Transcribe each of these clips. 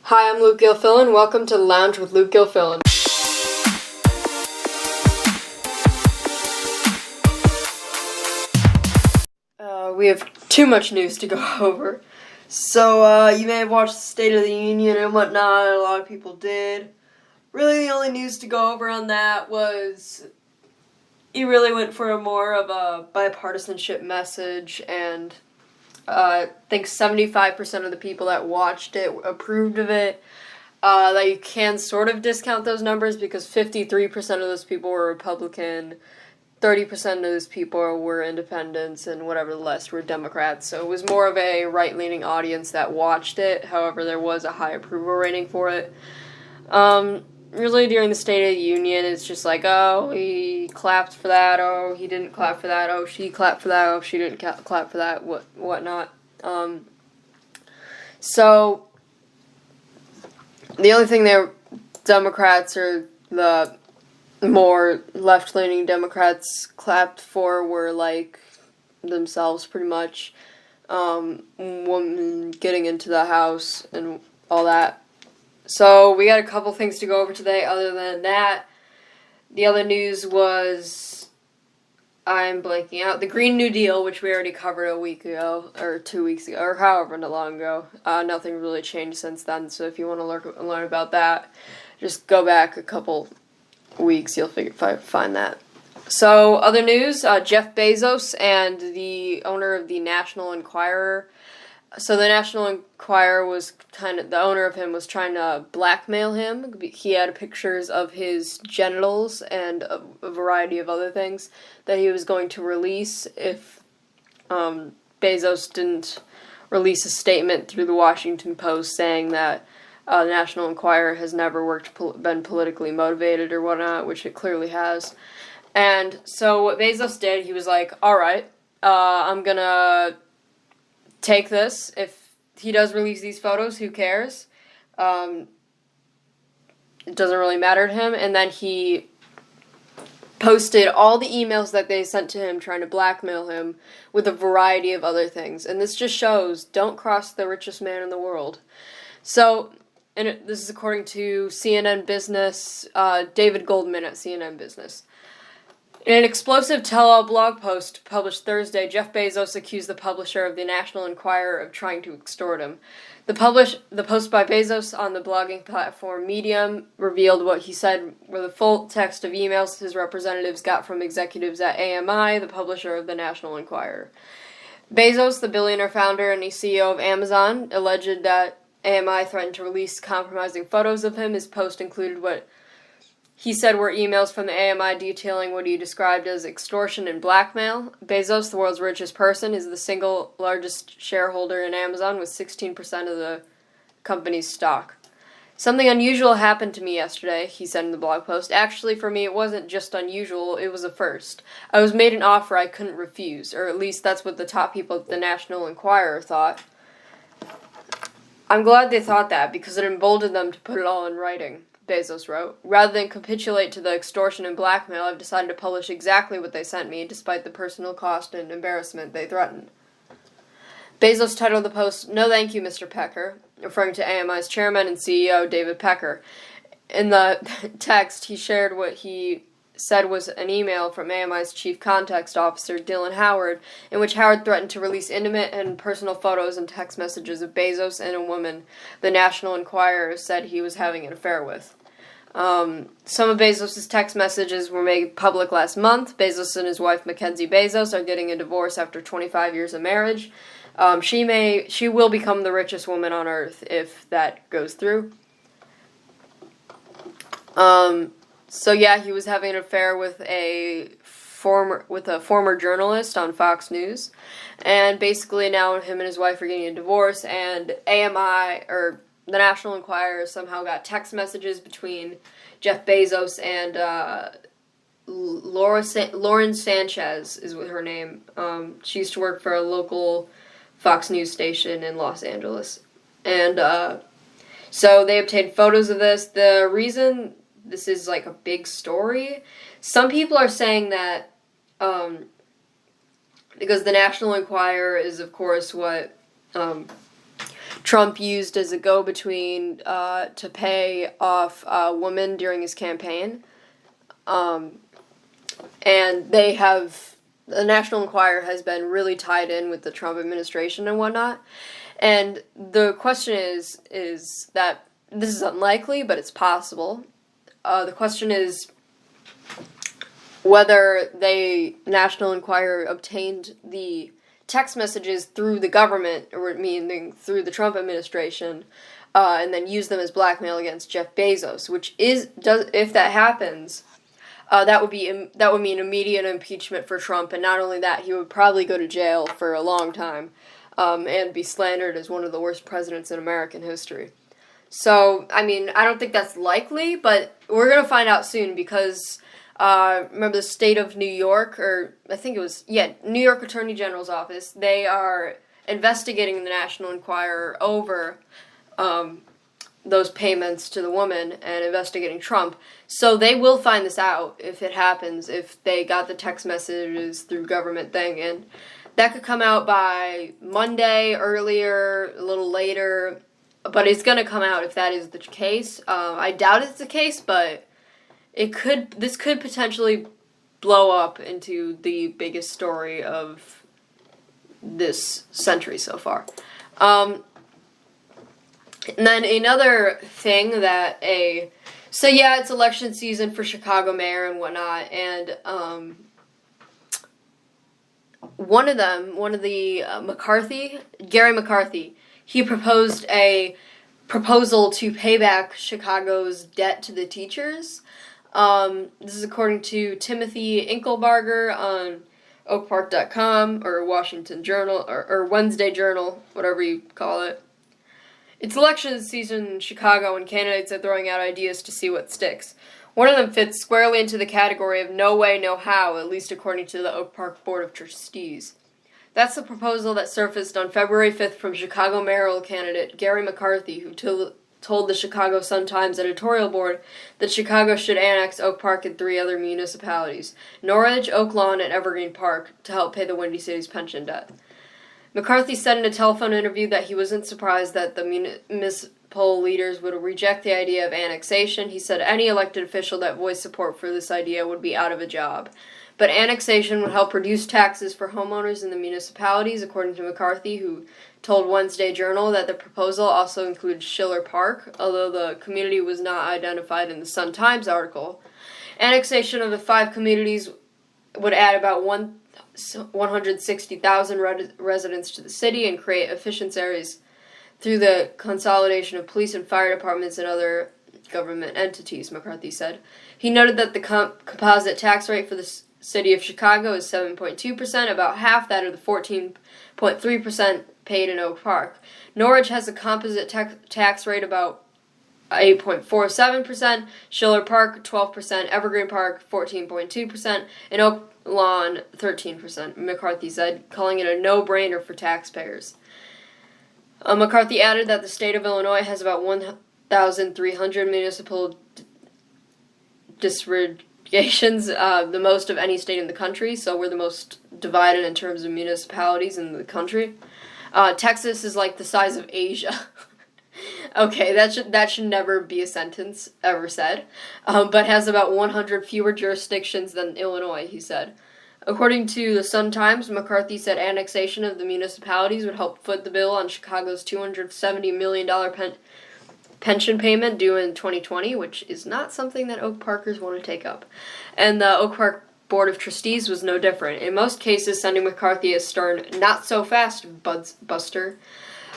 Hi, I'm Luke Gilfillan. Welcome to the Lounge with Luke Gilfillan. We have too much news to go over. So, you may have watched the State of the Union and whatnot. A lot of people did. Really, the only news to go over on that was he really went for more of a bipartisanship message, and I think 75% of the people that watched it approved of it. That you can sort of discount those numbers because 53% of those people were Republican, 30% of those people were independents, and whatever the rest were Democrats. So it was more of a right-leaning audience that watched it. However, there was a high approval rating for it. Really, during the State of the Union, it's just like, oh, he clapped for that, oh, he didn't clap for that, oh, she clapped for that, oh, she didn't clap for that, whatnot. So the only thing Democrats or the more left-leaning Democrats clapped for were, like, themselves, pretty much. Women getting into the House and all that. So, we got a couple things to go over today. Other than that, the other news was, I'm blanking out, the Green New Deal, which we already covered a week ago, or 2 weeks ago, or however long ago. Nothing really changed since then, so if you want to learn about that, just go back a couple weeks, you'll find that. So, other news, Jeff Bezos and the owner of the National Enquirer. So the National Enquirer the owner of him was trying to blackmail him. He had pictures of his genitals and a variety of other things that he was going to release if Bezos didn't release a statement through the Washington Post saying that the National Enquirer has never been politically motivated or whatnot, which it clearly has. And so what Bezos did, he was like, alright, I'm gonna take this. If he does release these photos, who cares? It doesn't really matter to him. And then he posted all the emails that they sent to him trying to blackmail him with a variety of other things. And this just shows, don't cross the richest man in the world. So, this is according to CNN Business, David Goldman at CNN Business. In an explosive tell-all blog post published Thursday, Jeff Bezos accused the publisher of the National Enquirer of trying to extort him. The post by Bezos on the blogging platform Medium revealed what he said were the full text of emails his representatives got from executives at AMI, the publisher of the National Enquirer. Bezos, the billionaire founder and CEO of Amazon, alleged that AMI threatened to release compromising photos of him. His post included what he said were emails from the AMI detailing what he described as extortion and blackmail. Bezos, the world's richest person, is the single largest shareholder in Amazon with 16% of the company's stock. Something unusual happened to me yesterday, he said in the blog post. Actually, for me, it wasn't just unusual, it was a first. I was made an offer I couldn't refuse, or at least that's what the top people at the National Enquirer thought. I'm glad they thought that, because it emboldened them to put it all in writing, Bezos wrote. Rather than capitulate to the extortion and blackmail, I've decided to publish exactly what they sent me, despite the personal cost and embarrassment they threatened. Bezos titled the post, "No thank you, Mr. Pecker," referring to AMI's chairman and CEO, David Pecker. In the text, he shared what he said was an email from AMI's chief context officer, Dylan Howard, in which Howard threatened to release intimate and personal photos and text messages of Bezos and a woman the National Enquirer said he was having an affair with. Some of Bezos' text messages were made public last month. Bezos and his wife, Mackenzie Bezos, are getting a divorce after 25 years of marriage. She will become the richest woman on earth if that goes through. So yeah, he was having an affair with a former journalist on Fox News, and basically now him and his wife are getting a divorce, and AMI, or the National Enquirer, somehow got text messages between Jeff Bezos and Lauren Sanchez is her name. She used to work for a local Fox News station in Los Angeles, and so they obtained photos of this. The reason this is like a big story, some people are saying that because the National Enquirer is, of course, what Trump used as a go-between to pay off women during his campaign. And the National Enquirer has been really tied in with the Trump administration and whatnot. And the question is that this is unlikely, but it's possible. The question is whether National Enquirer obtained the text messages through the government, or meaning through the Trump administration, and then used them as blackmail against Jeff Bezos, if that happens, that would mean immediate impeachment for Trump, and not only that, he would probably go to jail for a long time, and be slandered as one of the worst presidents in American history. So, I mean, I don't think that's likely, but we're going to find out soon because, remember the state of New York, New York Attorney General's office, they are investigating the National Enquirer over those payments to the woman and investigating Trump. So they will find this out if it happens, if they got the text messages through government thing, and that could come out by Monday, earlier, a little later, but it's going to come out if that is the case. I doubt it's the case, but this could potentially blow up into the biggest story of this century so far. And then another thing it's election season for Chicago mayor and whatnot, and Gary McCarthy, he proposed a proposal to pay back Chicago's debt to the teachers. This is according to Timothy Inkelbarger on oakpark.com or Washington Journal or Wednesday Journal, whatever you call it. It's election season in Chicago and candidates are throwing out ideas to see what sticks. One of them fits squarely into the category of no way, no how, at least according to the Oak Park Board of Trustees. That's the proposal that surfaced on February 5th from Chicago mayoral candidate Gary McCarthy, who told the Chicago Sun-Times editorial board that Chicago should annex Oak Park and 3 other municipalities, Norridge, Oak Lawn, and Evergreen Park, to help pay the Windy City's pension debt. McCarthy said in a telephone interview that he wasn't surprised that the municipal leaders would reject the idea of annexation. He said any elected official that voiced support for this idea would be out of a job. But annexation would help reduce taxes for homeowners in the municipalities, according to McCarthy, who told Wednesday Journal that the proposal also includes Schiller Park, although the community was not identified in the Sun-Times article. Annexation of the 5 communities would add about 160,000 residents to the city and create efficiencies through the consolidation of police and fire departments and other government entities, McCarthy said. He noted that the composite tax rate for the city of Chicago is 7.2%, about half that of the 14.3% paid in Oak Park. Norridge has a composite tax rate about 8.47%, Schiller Park 12%, Evergreen Park 14.2%, and Oak Lawn 13%, McCarthy said, calling it a no-brainer for taxpayers. McCarthy added that the state of Illinois has about 1,300 municipal disregulations, the most of any state in the country, so we're the most divided in terms of municipalities in the country. Texas is like the size of Asia. Okay, that should never be a sentence ever said, but has about 100 fewer jurisdictions than Illinois, he said. According to the Sun-Times, McCarthy said annexation of the municipalities would help foot the bill on Chicago's $270 million pension payment due in 2020, which is not something that Oak Parkers want to take up. And the Oak Park Board of Trustees was no different, in most cases sending McCarthy a stern, not-so-fast buster.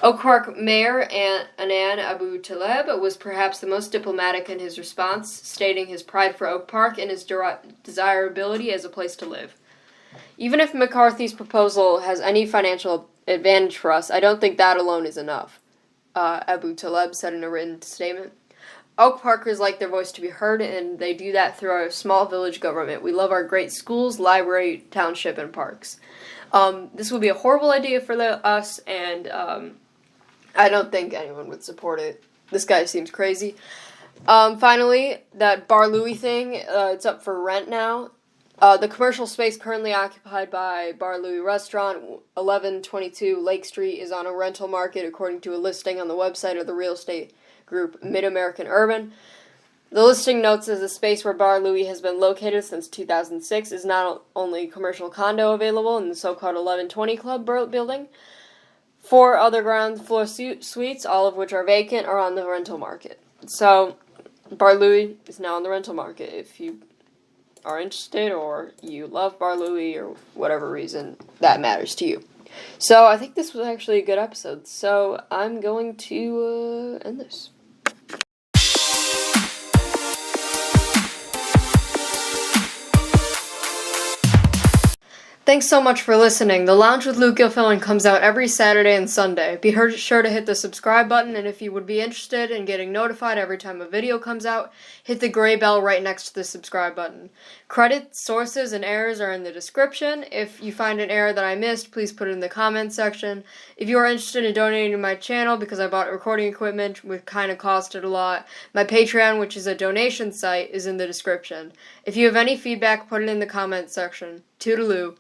Oak Park Mayor Anand Abu Taleb was perhaps the most diplomatic in his response, stating his pride for Oak Park and his desirability as a place to live. Even if McCarthy's proposal has any financial advantage for us, I don't think that alone is enough, Abu Taleb said in a written statement. Oak Parkers like their voice to be heard, and they do that through our small village government. We love our great schools, library, township, and parks. This would be a horrible idea for us, and I don't think anyone would support it. This guy seems crazy. Finally, that Bar Louie thing, it's up for rent now. The commercial space currently occupied by Bar Louie Restaurant, 1122 Lake Street, is on a rental market according to a listing on the website of the real estate group Mid-American Urban. The listing notes that the space where Bar Louie has been located since 2006 is not only commercial condo available in the so-called 1120 Club building. 4 other ground floor suites, all of which are vacant, are on the rental market. So, Bar Louie is now on the rental market. If you are interested or you love Bar Louie or whatever reason that matters to you. So, I think this was actually a good episode. So, I'm going to end this. Thanks so much for listening. The Lounge with Luke Gilfillan comes out every Saturday and Sunday. Be sure to hit the subscribe button, and if you would be interested in getting notified every time a video comes out, hit the gray bell right next to the subscribe button. Credits, sources, and errors are in the description. If you find an error that I missed, please put it in the comments section. If you are interested in donating to my channel, because I bought recording equipment, which kind of costed a lot, my Patreon, which is a donation site, is in the description. If you have any feedback, put it in the comments section. Toodaloo.